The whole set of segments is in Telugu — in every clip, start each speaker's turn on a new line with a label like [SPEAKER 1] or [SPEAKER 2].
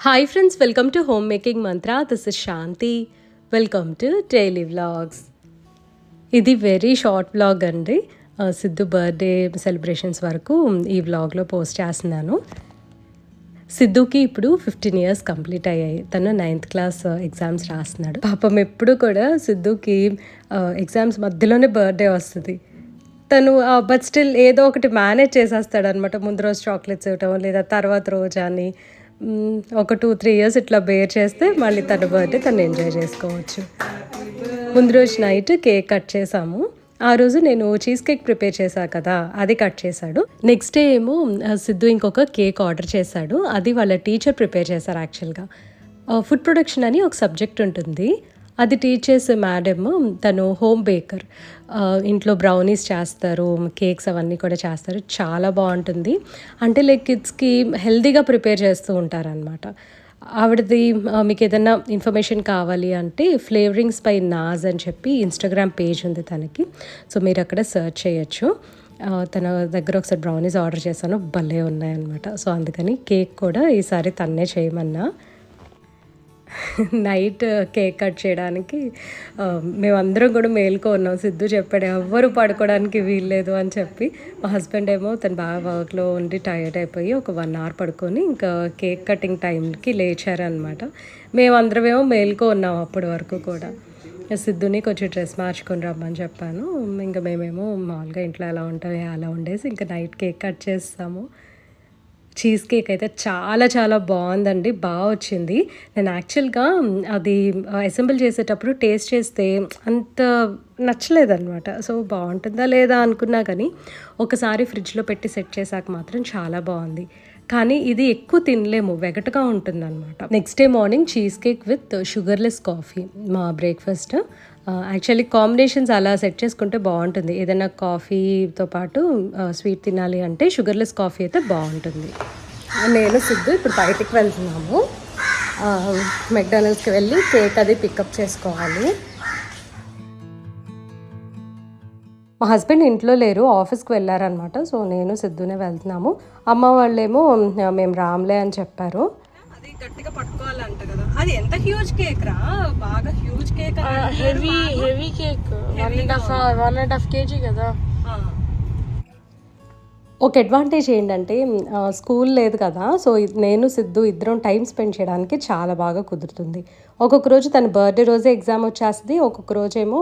[SPEAKER 1] Hi friends, welcome to Homemaking Mantra. This is Shanti. Welcome to Daily Vlogs. ఇది వెరీ షార్ట్ వ్లాగ్ అండి. సిద్ధు బర్త్డే సెలబ్రేషన్స్ వరకు ఈ వ్లాగ్లో పోస్ట్ చేస్తున్నాను. సిద్ధుకి ఇప్పుడు 15 years కంప్లీట్ అయ్యాయి. తను 9th class ఎగ్జామ్స్ రాస్తున్నాడు. పాపం ఎప్పుడు కూడా సిద్ధుకి ఎగ్జామ్స్ మధ్యలోనే బర్త్డే వస్తుంది. తను బట్ స్టిల్ ఏదో ఒకటి మేనేజ్ చేసేస్తాడు అనమాట. ముందు రోజు చాక్లెట్స్ ఇవ్వటం లేదా తర్వాత రోజు అని ఒక 2-3 years ఇట్లా బేర్ చేస్తే మళ్ళీ తన బర్త్డే తను ఎంజాయ్ చేసుకోవచ్చు. ముందు రోజు నైట్ కేక్ కట్ చేసాము. ఆ రోజు నేను చీజ్ కేక్ ప్రిపేర్ చేశాను కదా, అది కట్ చేశాడు. నెక్స్ట్ డే ఏమో సిద్ధు ఇంకొక కేక్ ఆర్డర్ చేశాడు. అది వాళ్ళ టీచర్ ప్రిపేర్ చేశారు. యాక్చువల్గా ఫుడ్ ప్రొడక్షన్ అని ఒక సబ్జెక్ట్ ఉంటుంది. అది టీచ్ చేసే మేడమ్ తను హోమ్ బేకర్. ఇంట్లో బ్రౌనీస్ చేస్తారు, కేక్స్ అవన్నీ కూడా చేస్తారు. చాలా బాగుంటుంది. అంటే లైక్ కిడ్స్కి హెల్తీగా ప్రిపేర్ చేస్తూ ఉంటారనమాట. ఆవిడది మీకు ఏదైనా ఇన్ఫర్మేషన్ కావాలి అంటే ఫ్లేవరింగ్స్ బై నాజ్ అని చెప్పి ఇన్స్టాగ్రామ్ పేజ్ ఉంది తనకి. సో మీరు అక్కడ సెర్చ్ చేయొచ్చు. తన దగ్గర ఒకసారి బ్రౌనీస్ ఆర్డర్ చేశాను, భలే ఉన్నాయన్నమాట. సో అందుకని కేక్ కూడా ఈసారి తన్నే చేయమన్నా. నైట్ కేక్ కట్ చేయడానికి మేమందరం కూడా మేలుకో ఉన్నాం. సిద్ధు చెప్పాడు ఎవ్వరు పడుకోవడానికి వీల్లేదు అని చెప్పి. మా హస్బెండ్ ఏమో తను బాగా వర్క్లో ఉండి టైర్డ్ అయిపోయి ఒక 1 hour పడుకొని ఇంకా కేక్ కటింగ్ టైంకి లేచారనమాట. మేమందరమేమో మేలుకో ఉన్నాం అప్పటి వరకు కూడా. సిద్ధుని కొంచెం డ్రెస్ మార్చుకొని రమ్మని చెప్పాను. ఇంకా మేమేమో మామూలుగా ఇంట్లో ఎలా ఉంటాయో అలా ఉండేసి ఇంకా నైట్ కేక్ కట్ చేస్తాము. చీజ్ కేక్ అయితే చాలా చాలా బాగుందండి, బాగా వచ్చింది. నేను యాక్చువల్గా అది అసెంబుల్ చేసేటప్పుడు టేస్ట్ చేస్తే అంత నచ్చలేదన్నమాట. సో బాగుంటుందా లేదా అనుకున్నా కానీ ఒకసారి ఫ్రిడ్జ్లో పెట్టి సెట్ చేశాక మాత్రం చాలా బాగుంది. కానీ ఇది ఎక్కువ తినలేము, వెగటగా ఉంటుందన్నమాట. Next day morning cheese cake with sugarless coffee మా బ్రేక్ఫాస్ట్. యాక్చువల్లీ కాంబినేషన్స్ అలా సెట్ చేసుకుంటే బాగుంటుంది. ఏదైనా కాఫీతో పాటు స్వీట్ తినాలి అంటే షుగర్లెస్ కాఫీ అయితే బాగుంటుంది. నేను సిద్ధు ఇప్పుడు బయటికి వెళ్తున్నాము. మెక్డానల్డ్స్కి వెళ్ళి కేక్ అది పికప్ చేసుకోవాలి. మా హస్బెండ్ ఇంట్లో లేరు, ఆఫీస్కి వెళ్ళారనమాట. సో నేను సిద్ధునే వెళ్తున్నాము. అమ్మ వాళ్ళేమో మేము రామ్లే అని చెప్పారు. అది గట్టిగా పట్టుకోవాలంట కదా. అది ఎంత హ్యూజ్ కేక్ రా, బాగా huge cake,
[SPEAKER 2] heavy cake 1.5 kg కదా.
[SPEAKER 1] ఒక అడ్వాంటేజ్ ఏంటంటే స్కూల్ లేదు కదా. సో నేను సిద్ధు ఇద్దరం టైం స్పెండ్ చేయడానికి చాలా బాగా కుదురుతుంది. ఒక్కొక్క రోజు తన బర్త్డే రోజే ఎగ్జామ్ వచ్చేస్తుంది, ఒక్కొక్క రోజు ఏమో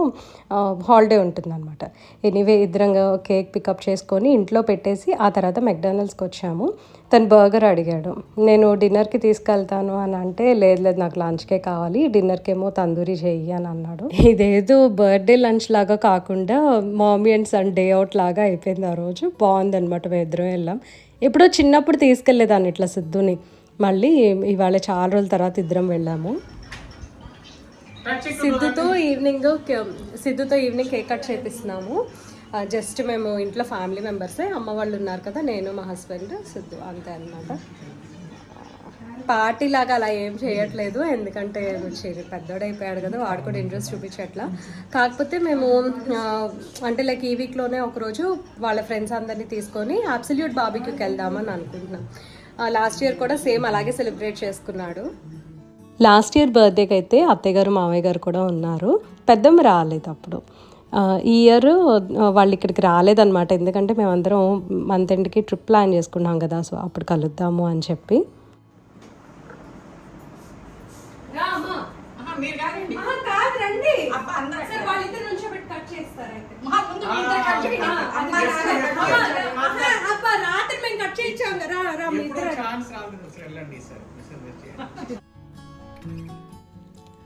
[SPEAKER 1] హాలిడే ఉంటుంది అనమాట. ఎనీవే ఇద్దరం కేక్ పికప్ చేసుకొని ఇంట్లో పెట్టేసి ఆ తర్వాత మెక్డానల్డ్స్కి వచ్చాము. తను బర్గర్ అడిగాడు. నేను డిన్నర్కి తీసుకెళ్తాను అని అంటే లేదు నాకు లంచ్కే కావాలి, డిన్నర్కి ఏమో తందూరి చెయ్యి అని అన్నాడు. ఇదేదో బర్త్డే లంచ్ లాగా కాకుండా mommy and son day out లాగా అయిపోయింది ఆ రోజు. బాగుందనమాట. మేము ఇద్దరం వెళ్ళాం. ఎప్పుడో చిన్నప్పుడు తీసుకెళ్లేదాన్ని ఇట్లా సిద్ధుని. మళ్ళీ ఇవాళ చాలా రోజుల తర్వాత ఇద్దరం వెళ్ళాము. సిద్ధుతో ఈవినింగ్ కేక్ కట్ చేపిస్తున్నాము. జస్ట్ మేము ఇంట్లో ఫ్యామిలీ మెంబర్సే, అమ్మ వాళ్ళు ఉన్నారు కదా, నేను మా హస్బెండ్ సిద్ధు, అంతే అనమాట. పార్టీ లాగా అలా ఏం చేయట్లేదు, ఎందుకంటే పెద్దోడైపోయాడు కదా, వాడు కూడా ఇంట్రెస్ట్ చూపించట్లా. కాకపోతే మేము అంటే లైక్ ఈ వీక్లోనే ఒకరోజు వాళ్ళ ఫ్రెండ్స్ అందరినీ తీసుకొని అబ్సల్యూట్ బార్బిక్యూకి వెళ్దామని అనుకుంటున్నాం. లాస్ట్ ఇయర్ కూడా సేమ్ అలాగే సెలబ్రేట్ చేసుకున్నాడు. లాస్ట్ ఇయర్ బర్త్డేకి అయితే అత్తయ్య గారు మావయ్య గారు కూడా ఉన్నారు. పెద్దమ్మ రాలేదు అప్పుడు. ఈ ఇయర్ వాళ్ళు ఇక్కడికి రాలేదన్నమాట, ఎందుకంటే మేమందరం మంత్ ఎండ్కి ట్రిప్ ప్లాన్ చేసుకున్నాం కదా. సో అప్పుడు కలుద్దాము అని చెప్పి.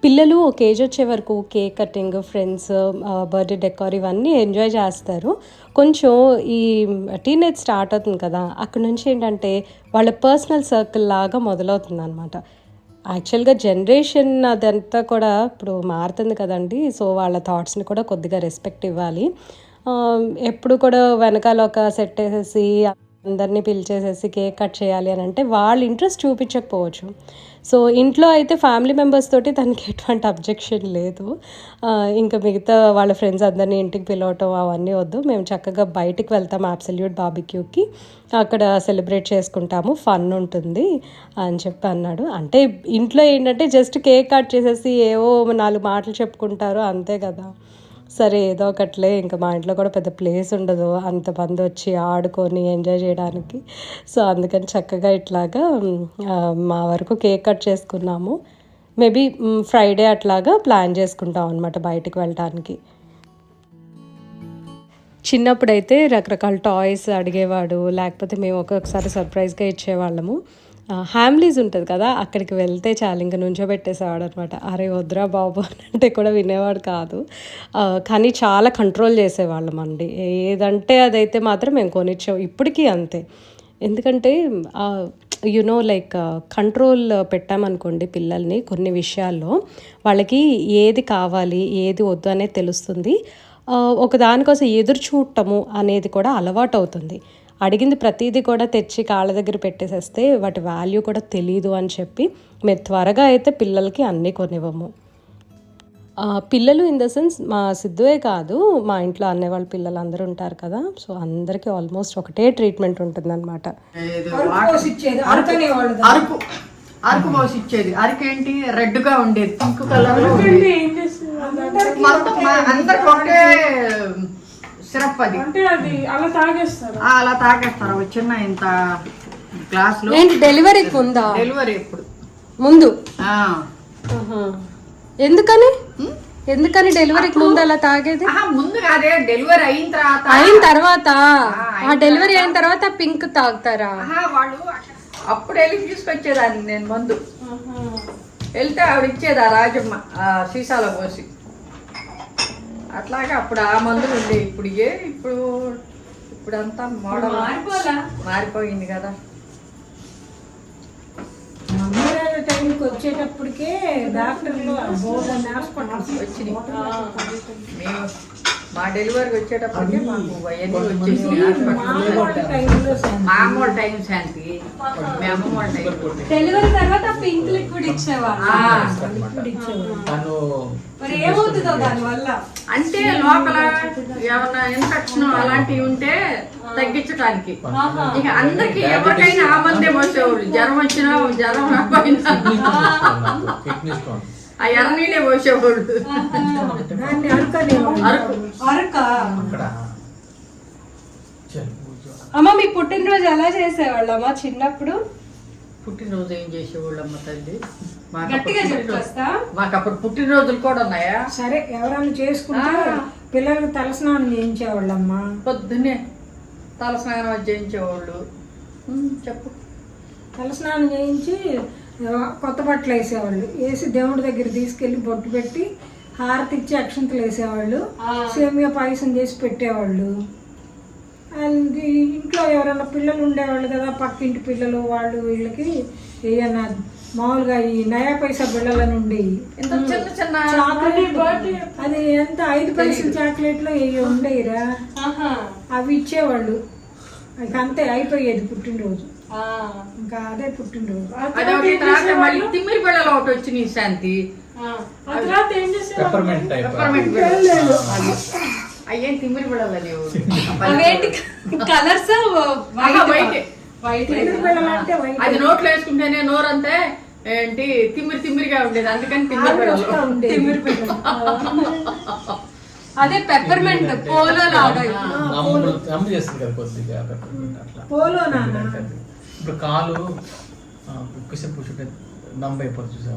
[SPEAKER 1] పిల్లలు ఒక ఏజ్ వచ్చే వరకు cake cutting, friends, birthday decor ఇవన్నీ ఎంజాయ్ చేస్తారు. కొంచెం ఈ టీనేజ్ స్టార్ట్ అవుతుంది కదా, అక్కడ నుంచి ఏంటంటే వాళ్ళ పర్సనల్ సర్కిల్ లాగా మొదలవుతుంది అనమాట. యాక్చువల్గా జనరేషన్ అదంతా కూడా ఇప్పుడు మారుతుంది కదండి. సో వాళ్ళ థాట్స్ని కూడా కొద్దిగా రెస్పెక్ట్ ఇవ్వాలి. ఎప్పుడు కూడా వెనకాల ఒక సెట్ వేసేసి అందరినీ పిలిచేసేసి కేక్ కట్ చేయాలి అని అంటే వాళ్ళు ఇంట్రెస్ట్ చూపించకపోవచ్చు. సో ఇంట్లో అయితే ఫ్యామిలీ మెంబర్స్ తోటి తనకి ఎటువంటి అబ్జెక్షన్ లేదు. ఇంకా మిగతా వాళ్ళ ఫ్రెండ్స్ అందరినీ ఇంటికి పిలవటం అవన్నీ వద్దు, మేము చక్కగా బయటికి వెళ్తాం అబ్సల్యూట్ బార్బిక్యూకి, అక్కడ సెలబ్రేట్ చేసుకుంటాము, ఫన్ ఉంటుంది అని చెప్పి అన్నాడు. అంటే ఇంట్లో ఏంటంటే జస్ట్ కేక్ కట్ చేసేసి ఏవో 4 మాటలు చెప్పుకుంటారు అంతే కదా. సరే ఏదో ఒకట్లే, ఇంకా మా ఇంట్లో కూడా పెద్ద ప్లేస్ ఉండదు అంతమంది వచ్చి ఆడుకొని ఎంజాయ్ చేయడానికి. సో అందుకని చక్కగా ఇట్లాగా మా వరకు కేక్ కట్ చేసుకున్నాము. మేబీ ఫ్రైడే అట్లాగా ప్లాన్ చేసుకుంటాం అనమాట బయటికి వెళ్ళటానికి. చిన్నప్పుడైతే రకరకాల టాయ్స్ అడిగేవాడు, లేకపోతే మేము ఒక్కొక్కసారి సర్ప్రైజ్గా ఇచ్చేవాళ్ళము. హ్యామ్లీస్ ఉంటుంది కదా, అక్కడికి వెళ్తే చాలు ఇంకా నుంచోబెట్టేసేవాడు అనమాట. అరే వద్దురా బాబు అని అంటే కూడా వినేవాడు కాదు. కానీ చాలా కంట్రోల్ చేసేవాళ్ళం అండి. ఏదంటే అదైతే మాత్రం మేము కొనిచ్చాం, ఇప్పటికీ అంతే. ఎందుకంటే లైక్ కంట్రోల్ పెట్టామనుకోండి పిల్లల్ని కొన్ని విషయాల్లో, వాళ్ళకి ఏది కావాలి ఏది వద్దు అనేది తెలుస్తుంది. ఒకదానికోసం ఎదురు చూడటము అనేది కూడా అలవాటు అవుతుంది. అడిగింది ప్రతిదీ కూడా తెచ్చి కాళ్ళ దగ్గర పెట్టేసేస్తే వాటి వాల్యూ కూడా తెలీదు అని చెప్పి మేము త్వరగా అయితే పిల్లలకి అన్నీ కొనివ్వము. పిల్లలు ఇన్ ద సెన్స్ మా సిద్ధువే కాదు, మా ఇంట్లో అన్నయ్య వాళ్ళ పిల్లలు అందరూ ఉంటారు కదా, సో అందరికీ ఆల్మోస్ట్ ఒకటే ట్రీట్మెంట్ ఉంటుందన్నమాట.
[SPEAKER 3] అరకు పోసి ఇచ్చేది. అరకేంటి రెడ్గా ఉండేది, పింక్ కలర్ లో మొత్తం అందరికి ఒకటే సిరప్. అది
[SPEAKER 2] అలా తాగేస్తారు.
[SPEAKER 3] అలా తాగేస్తారు చిన్న ఇంత గ్లాస్ లో.
[SPEAKER 1] డెలివరీకి ముందా?
[SPEAKER 3] డెలివరీ ఎప్పుడు
[SPEAKER 1] ముందు. ఎందుకని డెలివరీకి ముందు అలా తాగేది?
[SPEAKER 3] ముందు కాదే, డెలివరీ అయిన
[SPEAKER 1] తర్వాత డెలివరీ అయిన తర్వాత పింక్ తాగుతారా?
[SPEAKER 3] వాళ్ళు అప్పుడు వెళ్ళి తీసుకొచ్చేదాన్ని నేను మందు. వెళ్తే ఆవిడ ఇచ్చేది ఆ రాజమ్మ సీసాలో పోసి. అట్లాగే అప్పుడు ఆ మందులు ఉండే. ఇప్పుడంతా మోడల్ మారిపోయింది కదా.
[SPEAKER 2] టైంకి వచ్చేటప్పటికే డాక్టర్లు
[SPEAKER 3] వచ్చినాయి. మేము మా డెలివరీకి వచ్చేటప్పటికే మాకు అవన్నీ వచ్చేసి మామూలు టైం శాంతి. మీ అమ్మమ్మోళ్ళ టైం
[SPEAKER 1] డెలివరీ తర్వాత పింక్ లిక్విడ్ ఇచ్చేవాళ్ళు. ఏమవుతుందో దానివల్ల అంటే
[SPEAKER 3] లోపల ఏమన్నా ఇన్ఫెక్షన్ అలాంటివి ఉంటే తగ్గించడానికి. ఇక అందరికి ఎవరికైనా ఆ మందే పోసేవాళ్ళు. జ్వరం వచ్చినా జ్వరం రాకపోయినా ఆ ఎర్రనీళ్ళే పోసేవాళ్ళు.
[SPEAKER 1] అమ్మ మీ పుట్టినరోజు ఎలా చేసేవాళ్ళు అమ్మా చిన్నప్పుడు?
[SPEAKER 3] పుట్టినరోజు ఏం చేసేవాళ్ళమ్మ తల్లి? మాకు అప్పుడు పుట్టినరోజులు కూడా ఉన్నాయా?
[SPEAKER 2] సరే ఎవరైనా చేసుకుంటే పిల్లలకు తలస్నానం చేయించేవాళ్ళమ్మా.
[SPEAKER 3] పొద్దున్నే తలస్నానం చేయించేవాళ్ళు. చెప్పు.
[SPEAKER 2] తలస్నానం చేయించి కొత్త బట్టలు వేసేవాళ్ళు. వేసి దేవుడి దగ్గర తీసుకెళ్ళి బొట్టు పెట్టి హారతి ఇచ్చి అక్షంతలు వేసేవాళ్ళు. సేమియా పాయసం చేసి పెట్టేవాళ్ళు. అది ఇంట్లో ఎవరైనా పిల్లలు ఉండేవాళ్ళు కదా, పక్కింటి పిల్లలు, వాళ్ళు వీళ్ళకి ఏమన్నా మామూలుగా ఈ నయా పైసా బిళ్ళల నుండి చాక్లెట్, అది ఎంత 5 పైసలు చాక్లెట్లు ఉండేరా, అవి ఇచ్చేవాళ్ళు. అంతే అయిపోయేది పుట్టినరోజు. ఇంకా అదే పుట్టినరోజు.
[SPEAKER 3] తిమ్మిరి పిల్లలు ఒకటి వచ్చినాయి శాంతి. అయ్యేం తిమ్మిరి పిల్లలు లేవు.
[SPEAKER 1] కలర్స్
[SPEAKER 3] అది నోట్లో వేసుకుంటేనే నోరంతే ఏంటి తిమ్మిరిగా ఉండేది. అందుకని తిమ్మిరి పిల్లలు.
[SPEAKER 1] అదే పెప్పర్మెంట్ పోలో లాగా.
[SPEAKER 4] ఇప్పుడు కాలు కూర్చుంటే నంబైపోతుంది.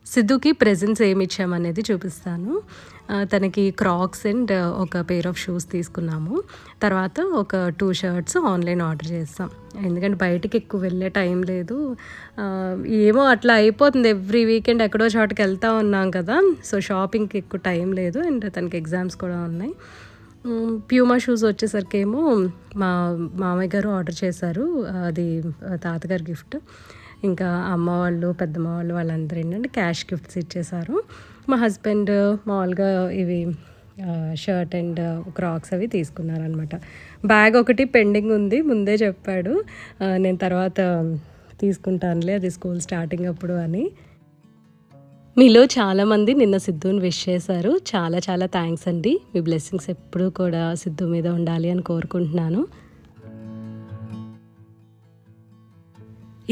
[SPEAKER 1] సిద్ధుకి ప్రెజెంట్స్ ఏమి ఇచ్చామనేది చూపిస్తాను. తనకి క్రాక్స్ అండ్ ఒక పేర్ ఆఫ్ షూస్ తీసుకున్నాము. తర్వాత ఒక 2 షర్ట్స్ ఆన్లైన్ ఆర్డర్ చేస్తాం. ఎందుకంటే బయటికి ఎక్కువ వెళ్ళే టైం లేదు. ఏమో అట్లా అయిపోతుంది. ఎవ్రీ వీకెండ్ ఎక్కడో చోటకి వెళ్తూ ఉన్నాం కదా, సో షాపింగ్కి ఎక్కువ టైం లేదు. అండ్ తనకి ఎగ్జామ్స్ కూడా ఉన్నాయి. ప్యూమా షూస్ వచ్చేసరికి ఏమో మా మామయ్య గారు ఆర్డర్ చేశారు. అది తాతగారి గిఫ్ట్. ఇంకా అమ్మ వాళ్ళు పెద్దమ్మ వాళ్ళు వాళ్ళందరూ ఏంటంటే క్యాష్ గిఫ్ట్స్ ఇచ్చేశారు. మా హస్బెండ్ మామూలుగా ఇవి షర్ట్ అండ్ క్రాక్స్ అవి తీసుకున్నారనమాట. బ్యాగ్ ఒకటి పెండింగ్ ఉంది, ముందే చెప్పాడు. నేను తర్వాత తీసుకుంటానులే, అది స్కూల్ స్టార్టింగ్ అప్పుడు అని. మీలో చాలామంది నిన్న సిద్ధుని విష్ చేశారు. చాలా చాలా థ్యాంక్స్ అండి. మీ బ్లెస్సింగ్స్ ఎప్పుడూ కూడా సిద్ధు మీద ఉండాలి అని కోరుకుంటున్నాను.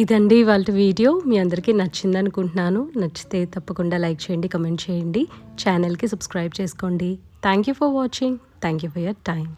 [SPEAKER 1] ఇదండి ఇవాళ వీడియో. మీ అందరికీ నచ్చింది అనుకుంటున్నాను. నచ్చితే తప్పకుండా లైక్ చేయండి, కమెంట్ చేయండి, ఛానల్కి సబ్స్క్రైబ్ చేసుకోండి. Thank you for watching. Thank you for your time.